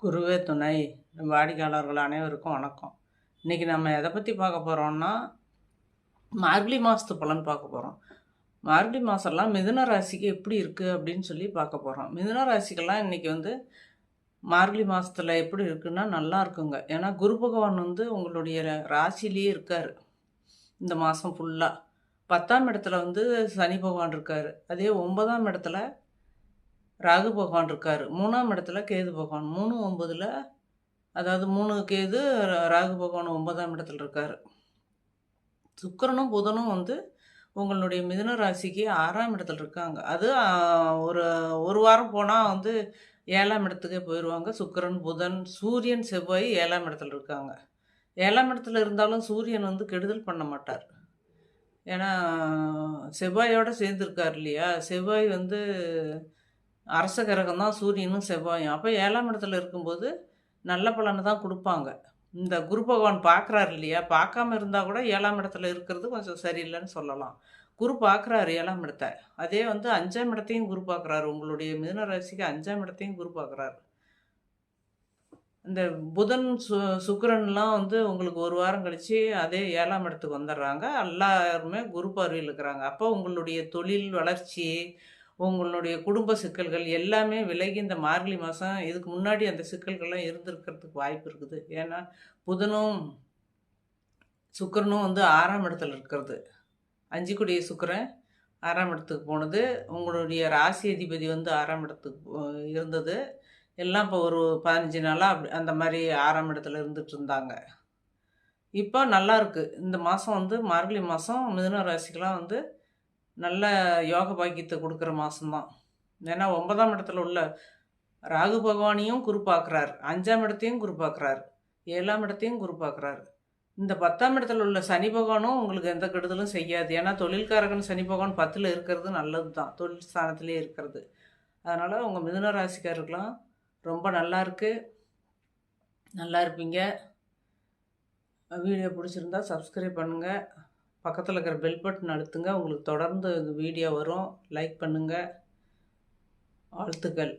குருவே துணை. வாடிக்கையாளர்கள் அனைவருக்கும் வணக்கம். இன்றைக்கி நம்ம எதை பற்றி பார்க்க போகிறோம்னா, மார்கழி மாதத்து பலன் பார்க்க போகிறோம். மார்கழி மாதம்லாம் மிதுன ராசிக்கு எப்படி இருக்குது அப்படின்னு சொல்லி பார்க்க போகிறோம். மிதுன ராசிக்கெல்லாம் இன்றைக்கி மார்கழி மாதத்தில் எப்படி இருக்குன்னா நல்லா இருக்குங்க. ஏன்னா குரு பகவான் உங்களுடைய ராசிலேயே இருக்கார் இந்த மாதம் ஃபுல்லாக. 10ஆம் இடத்துல சனி பகவான் இருக்கார். அதே 9ஆம் இடத்துல ராகு பகவான் இருக்கார். 3ஆம் இடத்துல கேது பகவான். 3 9ல், அதாவது 3 கேது, ராகு பகவான் 9ஆம் இடத்துல இருக்கார். சுக்கிரனும் புதனும் உங்களுடைய மிதுன ராசிக்கு 6ஆம் இடத்துல இருக்காங்க. அது ஒரு வாரம் போனால் 7ஆம் இடத்துக்கே போயிடுவாங்க. சுக்கிரன், புதன், சூரியன், செவ்வாய் 7ஆம் இடத்துல இருக்காங்க. 7ஆம் இடத்துல இருந்தாலும் சூரியன் கெடுதல் பண்ண மாட்டார். ஏன்னா செவ்வாயோடு சேர்ந்துருக்கார் இல்லையா. செவ்வாய் அரச கிரகம் தான் சூரியனும் செவ்வாயும். அப்போ 7ஆம் இடத்துல இருக்கும்போது நல்ல பலனை தான் கொடுப்பாங்க. இந்த குரு பகவான் பார்க்குறாரு இல்லையா, பார்க்காம இருந்தால் கூட 7ஆம் இடத்துல இருக்கிறது கொஞ்சம் சரியில்லைன்னு சொல்லலாம். குரு பார்க்குறாரு 7ஆம் இடத்த. அதே 5ஆம் இடத்தையும் குரு பார்க்குறாரு. உங்களுடைய மிதுன ராசிக்கு 5ஆம் இடத்தையும் குரு பார்க்குறாரு. இந்த புதன் சுக்கிரன்லாம் உங்களுக்கு ஒரு வாரம் கழித்து அதே 7ஆம் இடத்துக்கு வந்துடுறாங்க. எல்லாருமே குரு பார்வையில் இருக்கிறாங்க. அப்போ உங்களுடைய தொழில் வளர்ச்சி, உங்களுடைய குடும்ப சிக்கல்கள் எல்லாமே விலகி இந்த மார்கழி மாதம், இதுக்கு முன்னாடி அந்த சிக்கல்கள்லாம் இருந்திருக்கிறதுக்கு வாய்ப்பு இருக்குது. ஏன்னா புதனும் சுக்கிரனும் 6ஆம் இடத்துல இருக்கிறது. 5 கூடிய சுக்கிரன் 6ஆம் இடத்துக்கு போனது. உங்களுடைய ராசி அதிபதி 6ஆம் இடத்துக்கு இருந்தது. எல்லாம் இப்போ ஒரு 15 நாளாக அப்படி அந்த மாதிரி 6ஆம் இடத்துல இருந்துட்டு இருந்தாங்க. இப்போ நல்லா இருக்குது. இந்த மாதம் மார்கழி மாதம் மிதுன ராசிக்கெலாம் நல்ல யோக பாக்கியத்தை கொடுக்குற மாதம்தான். ஏன்னா 9ஆம் இடத்துல உள்ள ராகு பகவானையும் குரு பார்க்குறார், 5ஆம் இடத்தையும் குரு பார்க்குறார், 7ஆம் இடத்தையும் குரு பார்க்குறாரு. இந்த 10ஆம் இடத்துல உள்ள சனி பகவானும் உங்களுக்கு எந்த கெடுதலும் செய்யாது. ஏன்னா தொழில்காரகன் சனி பகவான் 10ல் இருக்கிறது நல்லது தான், தொழில் ஸ்தானத்திலே இருக்கிறது. அதனால் உங்கள் மிதுன ராசிக்காரருக்கெலாம் ரொம்ப நல்லா இருக்குது, நல்லா இருப்பீங்க. வீடியோ பிடிச்சிருந்தா சப்ஸ்கிரைப் பண்ணுங்கள், பக்கத்தில் இருக்கிற பெல் பட்டன் அழுத்துங்க. உங்களுக்கு தொடர்ந்து இந்த வீடியோ வரும். லைக் பண்ணுங்கள். வாழ்த்துக்கள்.